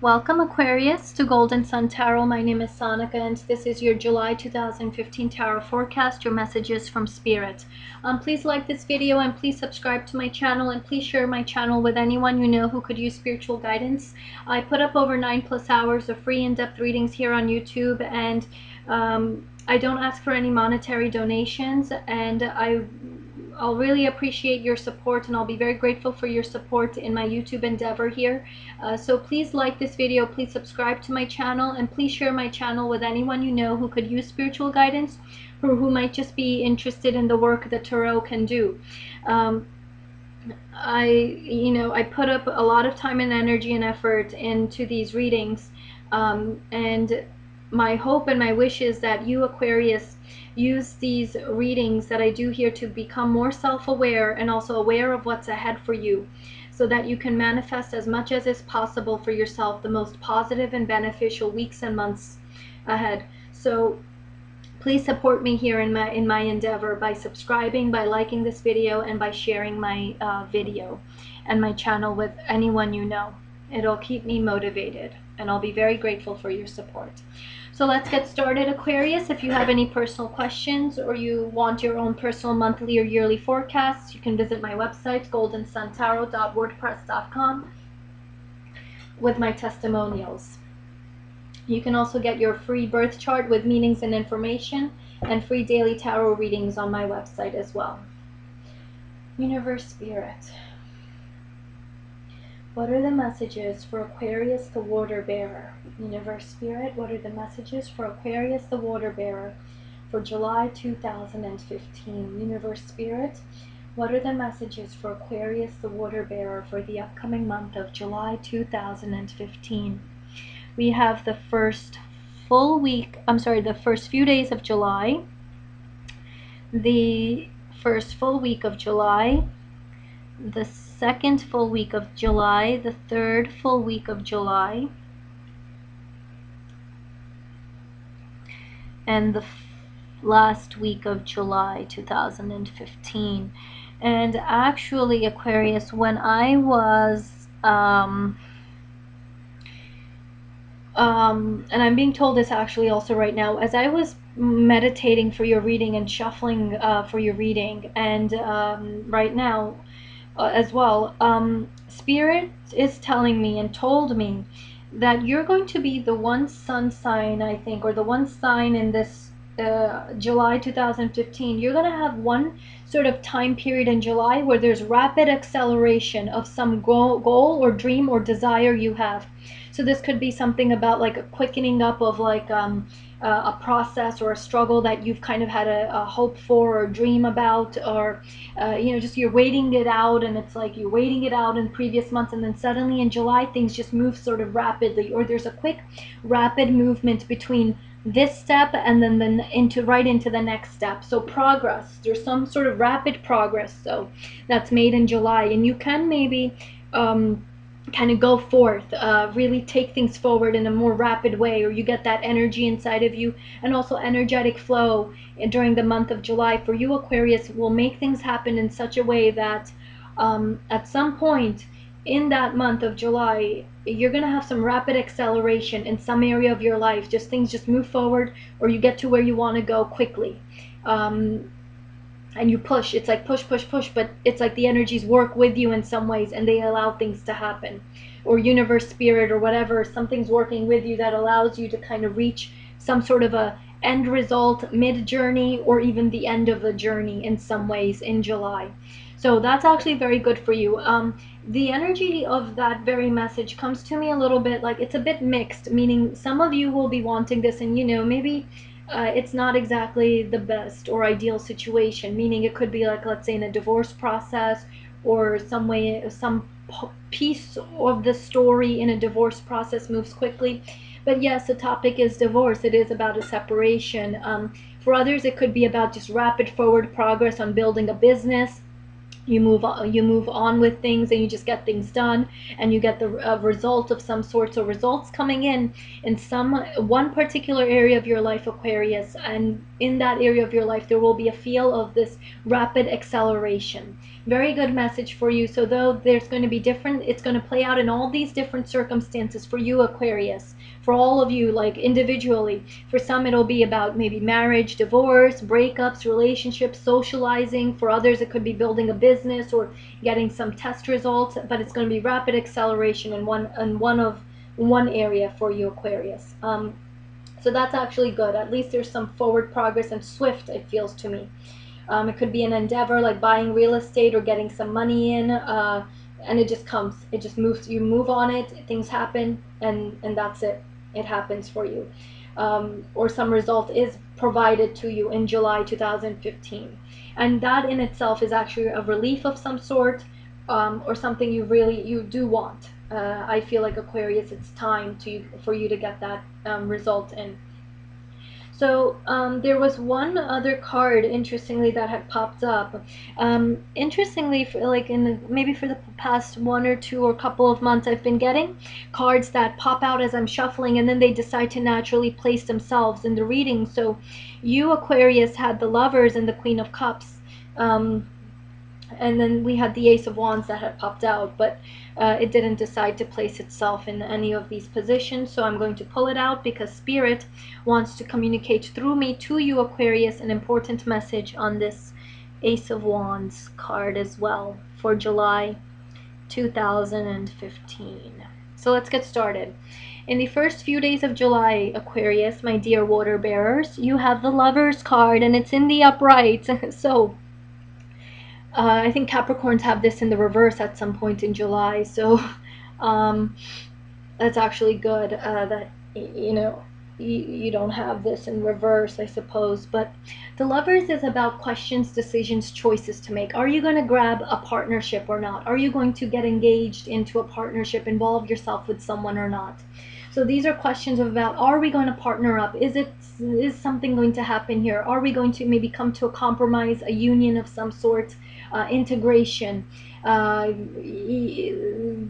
Welcome Aquarius to Golden Sun Tarot. My name is Sonika and this is your July 2015 Tarot forecast, your messages from Spirit. Please like this video and please subscribe to my channel and please share my channel with anyone you know who could use spiritual guidance. I put up over 9+ hours of free in-depth readings here on YouTube, and I don't ask for any monetary donations, and I'll really appreciate your support, and I'll be very grateful for your support in my YouTube endeavor here. So please like this video, please subscribe to my channel, and please share my channel with anyone you know who could use spiritual guidance or who might just be interested in the work that tarot can do. I put up a lot of time and energy and effort into these readings, and my hope and my wish is that you, Aquarius, use these readings that I do here to become more self-aware and also aware of what's ahead for you, so that you can manifest as much as is possible for yourself the most positive and beneficial weeks and months ahead. So please support me here in my endeavor by subscribing, by liking this video, and by sharing my video and my channel with anyone you know. It'll keep me motivated, and I'll be very grateful for your support. So let's get started, Aquarius. If you have any personal questions or you want your own personal monthly or yearly forecasts, you can visit my website, goldensuntarot.wordpress.com, with my testimonials. You can also get your free birth chart with meanings and information and free daily tarot readings on my website as well. Universe, Spirit, what are the messages for Aquarius the water bearer? Universe, Spirit, what are the messages for Aquarius the water bearer for July 2015? Universe, Spirit, what are the messages for Aquarius the water bearer for the upcoming month of July 2015? We have the first full week, the first few days of July, the first full week of July, the second full week of July, the third full week of July, and the last week of July 2015. And actually, Aquarius, when I was and I'm being told this actually also right now, as I was meditating for your reading and shuffling for your reading, and right now as well, Spirit is telling me and told me that you're going to be the one sun sign, I think, or the one sign in this July 2015. You're going to have one sort of time period in July where there's rapid acceleration of some goal or dream or desire you have. So this could be something about like a quickening up of like a process or a struggle that you've kind of had a hope for or dream about, or just you're waiting it out, and it's like you're waiting it out in previous months, and then suddenly in July things just move sort of rapidly, or there's a quick rapid movement between this step and then right into the next step. So progress, there's some sort of rapid progress so that's made in July, and you can maybe kind of go forth, really take things forward in a more rapid way, or you get that energy inside of you, and also energetic flow during the month of July for you, Aquarius, will make things happen in such a way that at some point in that month of July, you're going to have some rapid acceleration in some area of your life. Just things just move forward, or you get to where you want to go quickly. And you push, it's like push, but it's like the energies work with you in some ways, and they allow things to happen. Or universe, spirit, or whatever, something's working with you that allows you to kind of reach some sort of a end result, mid-journey, or even the end of the journey in some ways in July. So that's actually very good for you. The energy of that very message comes to me a little bit like it's a bit mixed, meaning some of you will be wanting this, and maybe it's not exactly the best or ideal situation, meaning it could be like, let's say, in a divorce process, or some way, some piece of the story in a divorce process moves quickly. But yes, the topic is divorce. It is about a separation. For others, it could be about just rapid forward progress on building a business. You move on with things, and you just get things done, and you get the result of some sort. So results coming in one particular area of your life, Aquarius, and in that area of your life there will be a feel of this rapid acceleration. Very good message for you. So though there's going to be different, it's going to play out in all these different circumstances for you, Aquarius, for all of you, like individually. For some it'll be about maybe marriage, divorce, breakups, relationships, socializing. For others it could be building a business or getting some test results, but it's going to be rapid acceleration in one area for you, Aquarius. So that's actually good. At least there's some forward progress, and swift, it feels to me. It could be an endeavor like buying real estate or getting some money in, and it just comes. It just moves. You move on it. Things happen, and that's it. It happens for you, or some result is provided to you in July 2015, and that in itself is actually a relief of some sort, or something you do want. I feel like, Aquarius, it's time for you to get that result in. So there was one other card, interestingly, that had popped up. Interestingly, like maybe for the past 1 or 2 or couple of months, I've been getting cards that pop out as I'm shuffling, and then they decide to naturally place themselves in the reading. So you, Aquarius, had the Lovers and the Queen of Cups. And then we had the Ace of Wands that had popped out, but it didn't decide to place itself in any of these positions. So I'm going to pull it out because Spirit wants to communicate through me to you, Aquarius, an important message on this Ace of Wands card as well for July 2015. So let's get started. In the first few days of July, Aquarius, my dear water bearers, you have the Lovers card, and it's in the upright. So I think Capricorns have this in the reverse at some point in July, so um, that's actually good that you don't have this in reverse, I suppose. But the Lovers is about questions, decisions, choices to make. Are you going to grab a partnership or not? Are you going to get engaged into a partnership, involve yourself with someone or not? So these are questions about, are we going to partner up? Is something going to happen here? Are we going to maybe come to a compromise, a union of some sort, integration,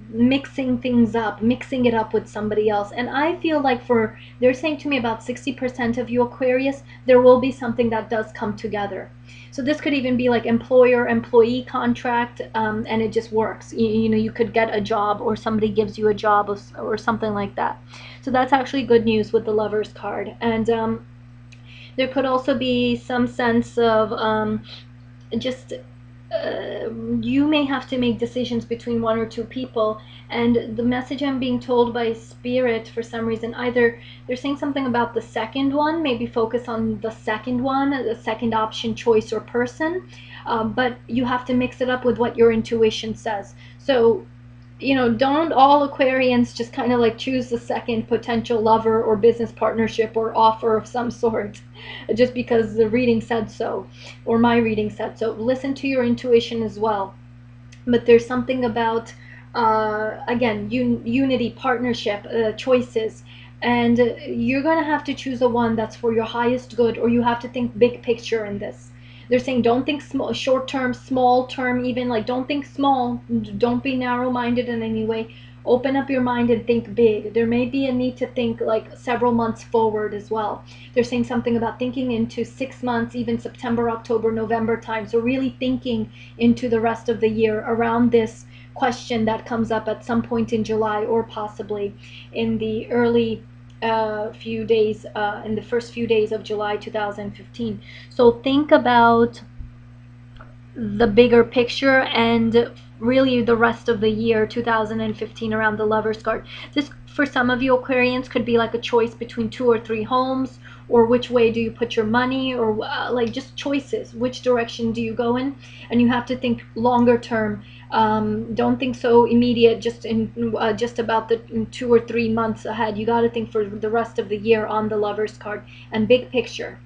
mixing things up, mixing it up with somebody else? And I feel like they're saying to me about 60% of you, Aquarius, there will be something that does come together. So this could even be like employer-employee contract, and it just works. You could get a job, or somebody gives you a job, or something like that. So that's actually good news with the Lovers card. And there could also be some sense of just you may have to make decisions between 1 or 2 people, and the message I'm being told by Spirit, for some reason, either they're saying something about the second one, maybe focus on the second one, the second option, choice, or person, but you have to mix it up with what your intuition says. So don't all Aquarians just kind of like choose the second potential lover or business partnership or offer of some sort just because the reading said so, or my reading said so. Listen to your intuition as well. But there's something about, again, unity, partnership, choices. And you're going to have to choose a one that's for your highest good, or you have to think big picture in this. They're saying don't think small, short term, small term, even like don't think small, don't be narrow minded in any way. Open up your mind and think big. There may be a need to think like several months forward as well. They're saying something about thinking into 6 months, even September, October, November time. So really thinking into the rest of the year around this question that comes up at some point in July, or possibly in the early few days, in the first few days of July 2015. So think about the bigger picture, and really the rest of the year 2015 around the Lovers card. This, for some of you Aquarians, could be like a choice between 2 or 3 homes, or which way do you put your money, or like just choices, which direction do you go in, and you have to think longer term. Don't think so immediate, just about the 2 or 3 months ahead. You got to think for the rest of the year on the Lovers card, and big picture.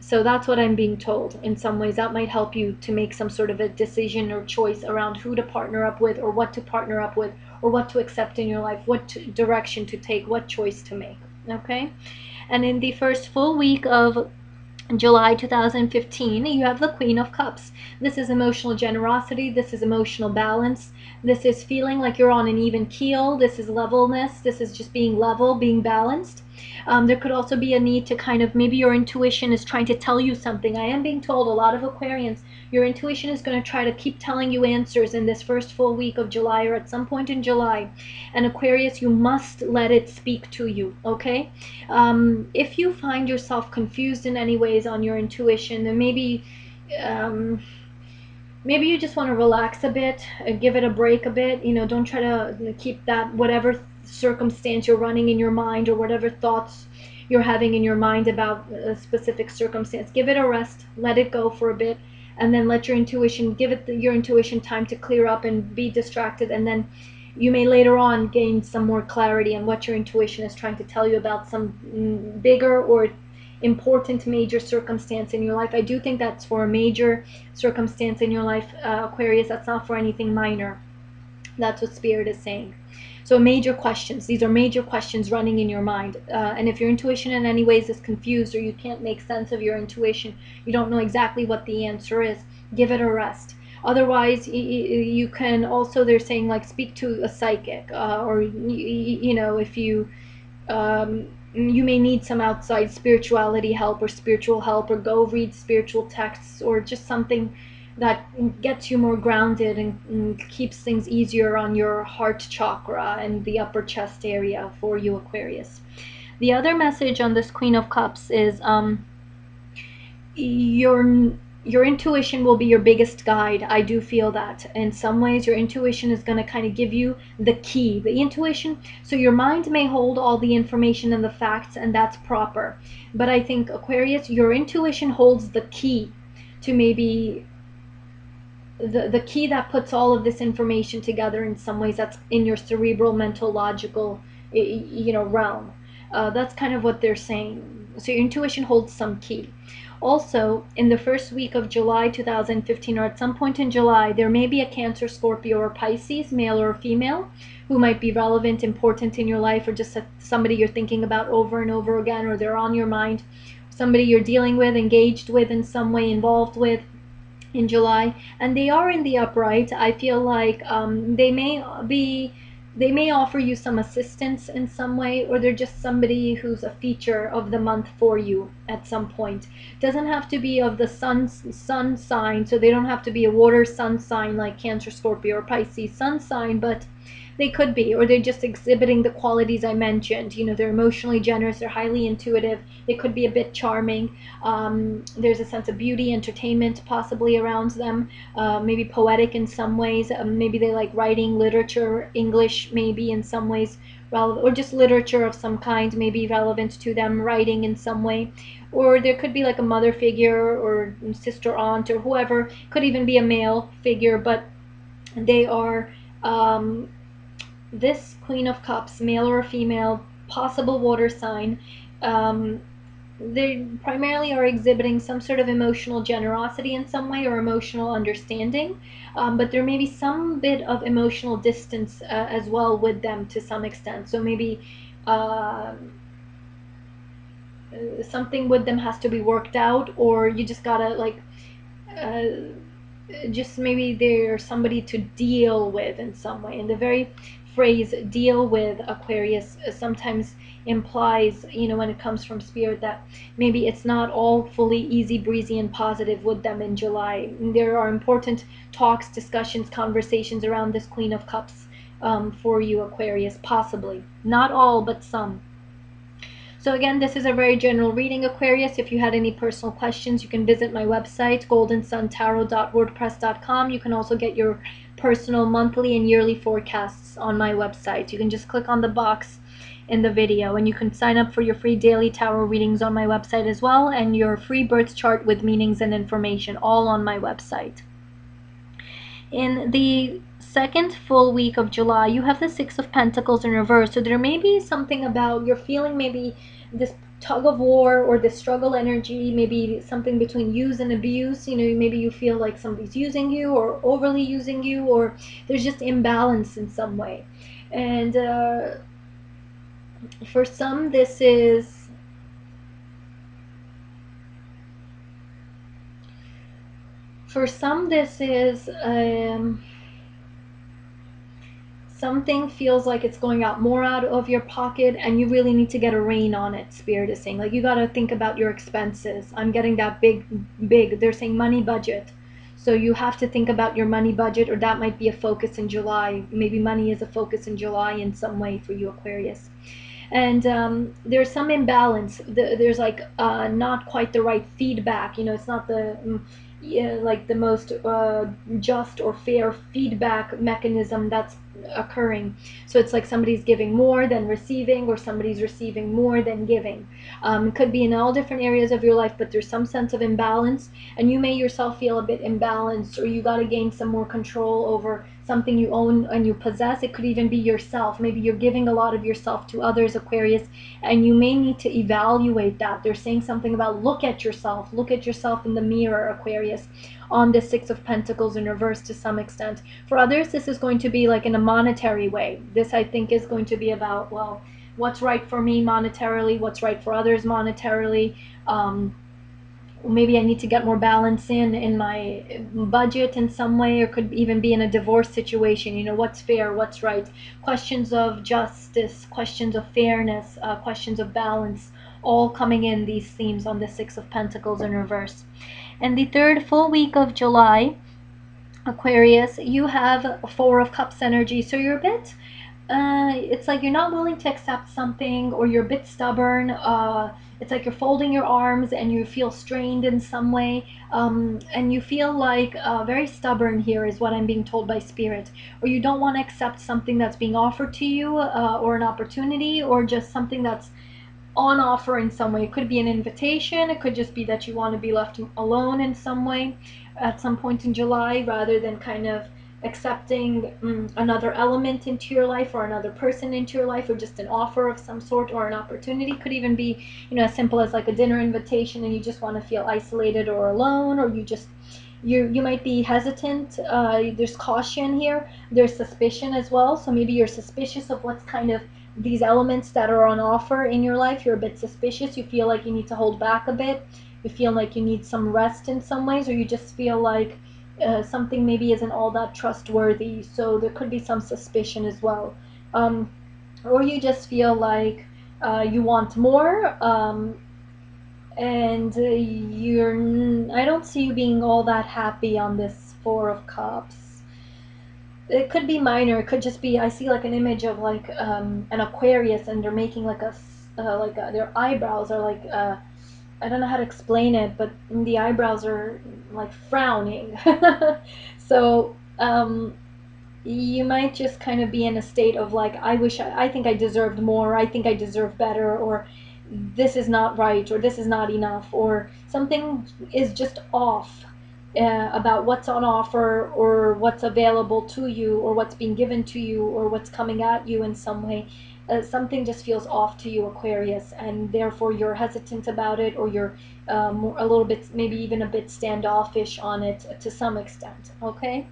So that's what I'm being told. In some ways that might help you to make some sort of a decision or choice around who to partner up with, or what to partner up with, or what to accept in your life, what direction to take, what choice to make. Okay? And in the first full week of July 2015, you have the Queen of Cups. This is emotional generosity. This is emotional balance. This is feeling like you're on an even keel. This is levelness. This is just being level, being balanced. There could also be a need to kind of, maybe your intuition is trying to tell you something. I am being told, a lot of Aquarians, your intuition is going to try to keep telling you answers in this first full week of July, or at some point in July. And Aquarius, you must let it speak to you, okay? If you find yourself confused in any ways on your intuition, then um, maybe you just want to relax a bit, give it a break a bit. Don't try to keep that, whatever circumstance you're running in your mind, or whatever thoughts you're having in your mind about a specific circumstance. Give it a rest, let it go for a bit, and then let your intuition, your intuition time to clear up and be distracted. And then you may later on gain some more clarity on what your intuition is trying to tell you about some bigger or important major circumstance in your life. I do think that's for a major circumstance in your life, Aquarius. That's not for anything minor. That's what Spirit is saying. So major questions. These are major questions running in your mind. And if your intuition in any ways is confused, or you can't make sense of your intuition, you don't know exactly what the answer is, give it a rest. Otherwise, you can also, they're saying, like, speak to a psychic, or if you may need some outside spirituality help, or spiritual help, or go read spiritual texts, or just something that gets you more grounded and keeps things easier on your heart chakra and the upper chest area for you, Aquarius. The other message on this Queen of Cups is your intuition will be your biggest guide. I do feel that in some ways your intuition is going to kind of give you the key, the intuition. So your mind may hold all the information and the facts, and that's proper, but I think, Aquarius, your intuition holds the key to maybe the key that puts all of this information together in some ways. That's in your cerebral, mental, logical realm. That's kind of what they're saying. So your intuition holds some key. Also, in the first week of July 2015, or at some point in July, there may be a Cancer, Scorpio, or Pisces, male or female, who might be relevant, important in your life, or just somebody you're thinking about over and over again, or they're on your mind, somebody you're dealing with, engaged with in some way, involved with in July. And they are in the upright. I feel like they may offer you some assistance in some way, or they're just somebody who's a feature of the month for you at some point. Doesn't have to be of the sun sign, so they don't have to be a water sun sign like Cancer, Scorpio, or Pisces sun sign, but they could be, or they're just exhibiting the qualities I mentioned. They're emotionally generous, they're highly intuitive, they could be a bit charming. There's a sense of beauty, entertainment possibly around them, maybe poetic in some ways. Maybe they like writing, literature, English maybe in some ways relevant, or just literature of some kind may be relevant to them, writing in some way. Or there could be like a mother figure, or sister, aunt, or whoever. Could even be a male figure, but they are this Queen of Cups, male or female, possible water sign. They primarily are exhibiting some sort of emotional generosity in some way, or emotional understanding, but there may be some bit of emotional distance as well with them to some extent. So maybe uh, something with them has to be worked out, or you just gotta like uh, just maybe they're somebody to deal with in some way. And the very phrase deal with, Aquarius, sometimes implies, when it comes from Spirit, that maybe it's not all fully easy breezy and positive with them in July. There are important talks, discussions, conversations around this Queen of Cups for you, Aquarius, possibly. Not all, but some. So again, this is a very general reading, Aquarius. If you had any personal questions, you can visit my website, goldensuntarot.wordpress.com. You can also get your personal monthly and yearly forecasts on my website. You can just click on the box in the video, and you can sign up for your free daily tarot readings on my website as well, and your free birth chart with meanings and information, all on my website. In the second full week of July, you have the Six of Pentacles in reverse. So there may be something about you're feeling, maybe this tug of war, or this struggle energy, maybe something between use and abuse. Maybe you feel like somebody's using you, or overly using you, or there's just imbalance in some way. And for some, this is something feels like it's going out more out of your pocket, and you really need to get a rein on it. Spirit is saying, like, you got to think about your expenses. I'm getting that big. They're saying money budget. So you have to think about your money budget, or that might be a focus in July. Maybe money is a focus in July in some way for you, Aquarius. And there's some imbalance. There's like not quite the right feedback. It's not the yeah, like the most just or fair feedback mechanism that's occurring. So it's like somebody's giving more than receiving, or somebody's receiving more than giving. It could be in all different areas of your life, but there's some sense of imbalance, and you may yourself feel a bit imbalanced, or you got to gain some more control over something you own and you possess. It could even be yourself. Maybe you're giving a lot of yourself to others, Aquarius, and you may need to evaluate that. They're saying something about look at yourself in the mirror, Aquarius, on the Six of Pentacles in reverse to some extent. For others, this is going to be like in a monetary way. This, I think, is going to be about, well, what's right for me monetarily, what's right for others monetarily. Maybe I need to get more balance in my budget in some way, or could even be in a divorce situation. What's fair, what's right, questions of justice, questions of fairness, questions of balance, all coming in these themes on the Six of Pentacles in reverse. And the third full week of July, Aquarius, you have Four of Cups energy. So you're a bit it's like you're not willing to accept something, or you're a bit stubborn. It's like you're folding your arms and you feel strained in some way, and you feel like very stubborn here is what I'm being told by Spirit. Or you don't want to accept something that's being offered to you, or an opportunity, or just something that's on offer in some way. It could be an invitation, it could just be that you want to be left alone in some way at some point in July, rather than kind of accepting another element into your life, or another person into your life, or just an offer of some sort, or an opportunity. Could even be as simple as like a dinner invitation, and you just want to feel isolated or alone, or you might be hesitant. There's caution here, there's suspicion as well. So maybe you're suspicious of what's kind of these elements that are on offer in your life. You're a bit suspicious, you feel like you need to hold back a bit, you feel like you need some rest in some ways, or you just feel like something maybe isn't all that trustworthy. So there could be some suspicion as well, or you just feel like you want more, and I don't see you being all that happy on this Four of Cups. It could be minor, it could just be, I see like an image of like an Aquarius, and they're making like their eyebrows are like I don't know how to explain it, but the eyebrows are like frowning. So you might just kind of be in a state of like, I think I deserved more, I think I deserve better, or this is not right, or this is not enough, or something is just off about what's on offer, or what's available to you, or what's being given to you, or what's coming at you in some way. Something just feels off to you, Aquarius, and therefore you're hesitant about it, or you're a little bit, maybe even a bit standoffish on it to some extent. Okay,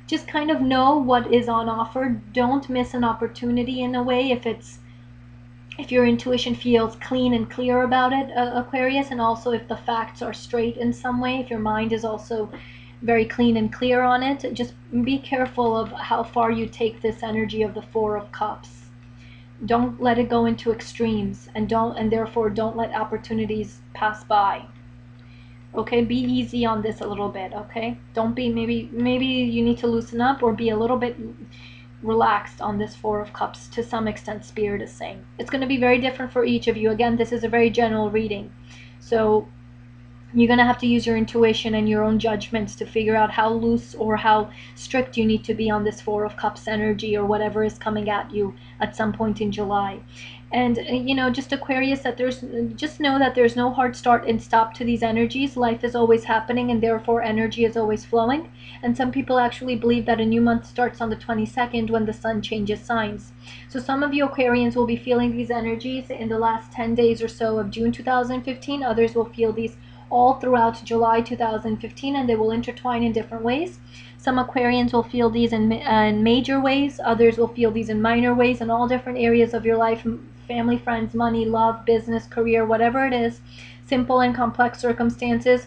just kind of know what is on offer. Don't miss an opportunity in a way if your intuition feels clean and clear about it, Aquarius, and also if the facts are straight in some way, if your mind is also very clean and clear on it. Just be careful of how far you take this energy of the Four of Cups. Don't let it go into extremes, and therefore don't let opportunities pass by. Okay, be easy on this a little bit. Okay, don't be, maybe you need to loosen up, or be a little bit relaxed on this Four of Cups to some extent. Spirit is saying it's going to be very different for each of you. Again, this is a very general reading, so you're going to have to use your intuition and your own judgments to figure out how loose or how strict you need to be on this Four of Cups energy, or whatever is coming at you at some point in July. And just Aquarius, just know that there's no hard start and stop to these energies. Life is always happening, and therefore energy is always flowing. And some people actually believe that a new month starts on the 22nd, when the sun changes signs. So some of you Aquarians will be feeling these energies in the last 10 days or so of June 2015. Others will feel these all throughout July 2015, and they will intertwine in different ways. Some Aquarians will feel these in major ways, others will feel these in minor ways, in all different areas of your life: family, friends, money, love, business, career, whatever it is, simple and complex circumstances.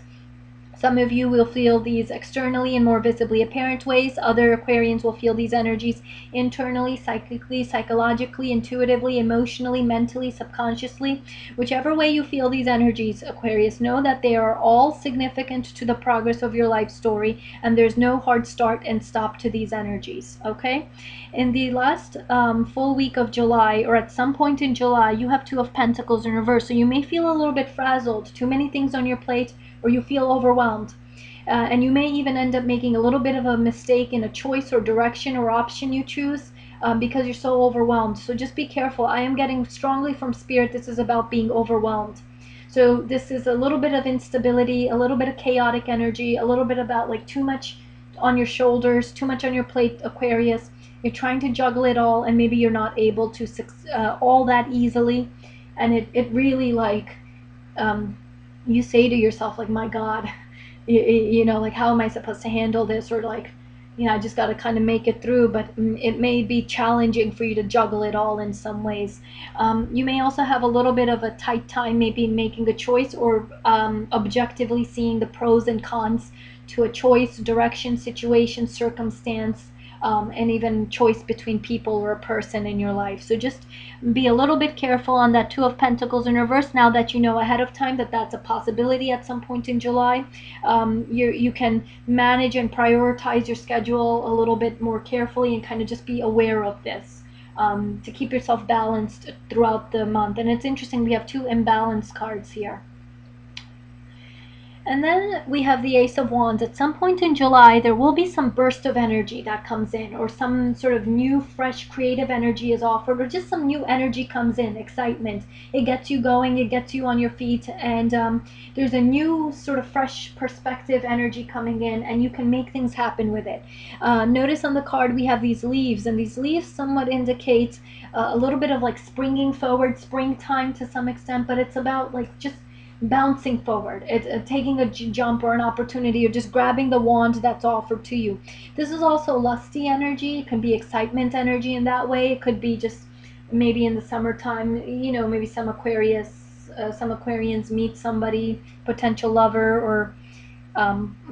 Some of you will feel these externally in more visibly apparent ways. Other Aquarians will feel these energies internally, psychically, psychologically, intuitively, emotionally, mentally, subconsciously. Whichever way you feel these energies, Aquarius, know that they are all significant to the progress of your life story, and there's no hard start and stop to these energies, okay? In the last full week of July, or at some point in July, you have Two of Pentacles in reverse, so you may feel a little bit frazzled, too many things on your plate, or you feel overwhelmed. And you may even end up making a little bit of a mistake in a choice or direction or option you choose because you're so overwhelmed. So just be careful. I am getting strongly from Spirit, this is about being overwhelmed. So this is a little bit of instability, a little bit of chaotic energy, a little bit about like too much on your shoulders, too much on your plate, Aquarius. You're trying to juggle it all, and maybe you're not able to all that easily. And it really like, you say to yourself, like, my God, you know, like, how am I supposed to handle this? Or like, you know, I just got to kind of make it through. But it may be challenging for you to juggle it all in some ways. You may also have a little bit of a tight time, maybe making a choice, or objectively seeing the pros and cons to a choice, direction, situation, circumstance, and even choice between people or a person in your life. So just be a little bit careful on that Two of Pentacles in reverse. Now that you know ahead of time that that's a possibility at some point in July, you can manage and prioritize your schedule a little bit more carefully, and kind of just be aware of this, to keep yourself balanced throughout the month. And it's interesting, we have two imbalance cards here. And then we have the Ace of Wands. At some point in July, there will be some burst of energy that comes in, or some sort of new, fresh, creative energy is offered, or just some new energy comes in, excitement. It gets you going, it gets you on your feet, and there's a new sort of fresh perspective energy coming in, and you can make things happen with it. Notice on the card we have these leaves, and these leaves somewhat indicate a little bit of like springing forward, springtime to some extent, but it's about like just bouncing forward. It's taking a jump or an opportunity, or just grabbing the wand that's offered to you. This is also lusty energy. It can be excitement energy in that way. It could be just maybe in the summertime, you know, maybe some Aquarians meet somebody, potential lover, or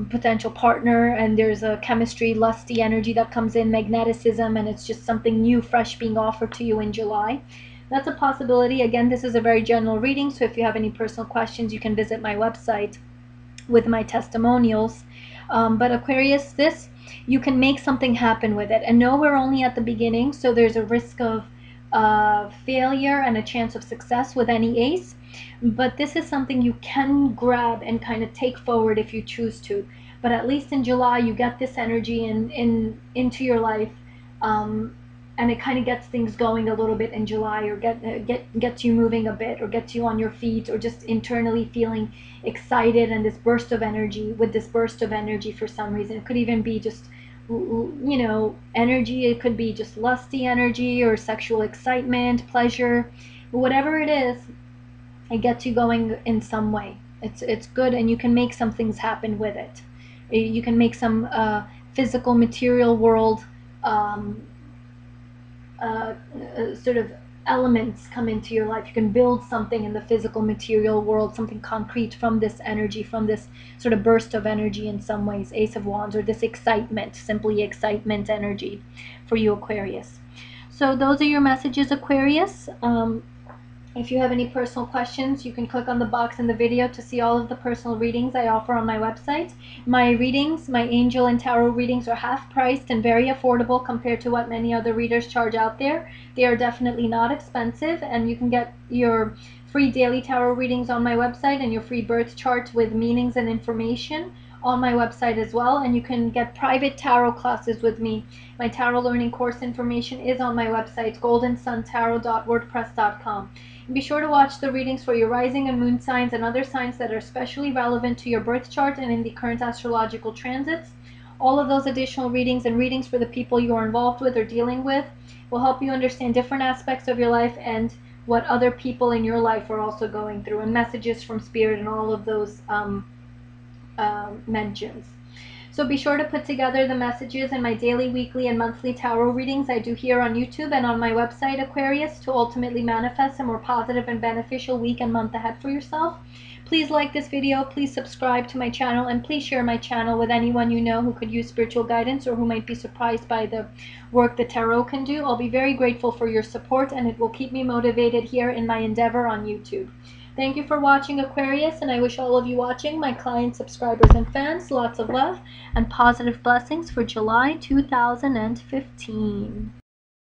potential partner, and there's a chemistry, lusty energy that comes in, magneticism, and it's just something new, fresh being offered to you in July. That's a possibility. Again, this is a very general reading, so if you have any personal questions, you can visit my website with my testimonials. But Aquarius, you can make something happen with it. And no, we're only at the beginning, so there's a risk of failure and a chance of success with any ace. But this is something you can grab and kind of take forward if you choose to. But at least in July, you get this energy into your life. And it kind of gets things going a little bit in July, or gets you moving a bit, or gets you on your feet, or just internally feeling excited, and this burst of energy, for some reason. It could even be just, you know, energy. It could be just lusty energy, or sexual excitement, pleasure, whatever it is. It gets you going in some way. It's good, and you can make some things happen with it. You can make some physical, material world sort of elements come into your life. You can build something in the physical, material world, something concrete from this energy, from this sort of burst of energy in some ways. Ace of Wands, or this excitement, simply excitement energy for you, Aquarius. So those are your messages, Aquarius. If you have any personal questions, you can click on the box in the video to see all of the personal readings I offer on my website. My readings, my angel and tarot readings, are half priced and very affordable compared to what many other readers charge out there. They are definitely not expensive, and you can get your free daily tarot readings on my website, and your free birth chart with meanings and information on my website as well. And you can get private tarot classes with me. My tarot learning course information is on my website, goldensuntarot.wordpress.com. Be sure to watch the readings for your rising and moon signs and other signs that are especially relevant to your birth chart and in the current astrological transits. All of those additional readings and readings for the people you are involved with or dealing with will help you understand different aspects of your life and what other people in your life are also going through, and messages from Spirit and all of those mentions. So be sure to put together the messages in my daily, weekly, and monthly tarot readings I do here on YouTube and on my website, Aquarius, to ultimately manifest a more positive and beneficial week and month ahead for yourself. Please like this video, please subscribe to my channel, and please share my channel with anyone you know who could use spiritual guidance or who might be surprised by the work the tarot can do. I'll be very grateful for your support, and it will keep me motivated here in my endeavor on YouTube. Thank you for watching, Aquarius, and I wish all of you watching, my clients, subscribers, and fans, lots of love and positive blessings for July 2015.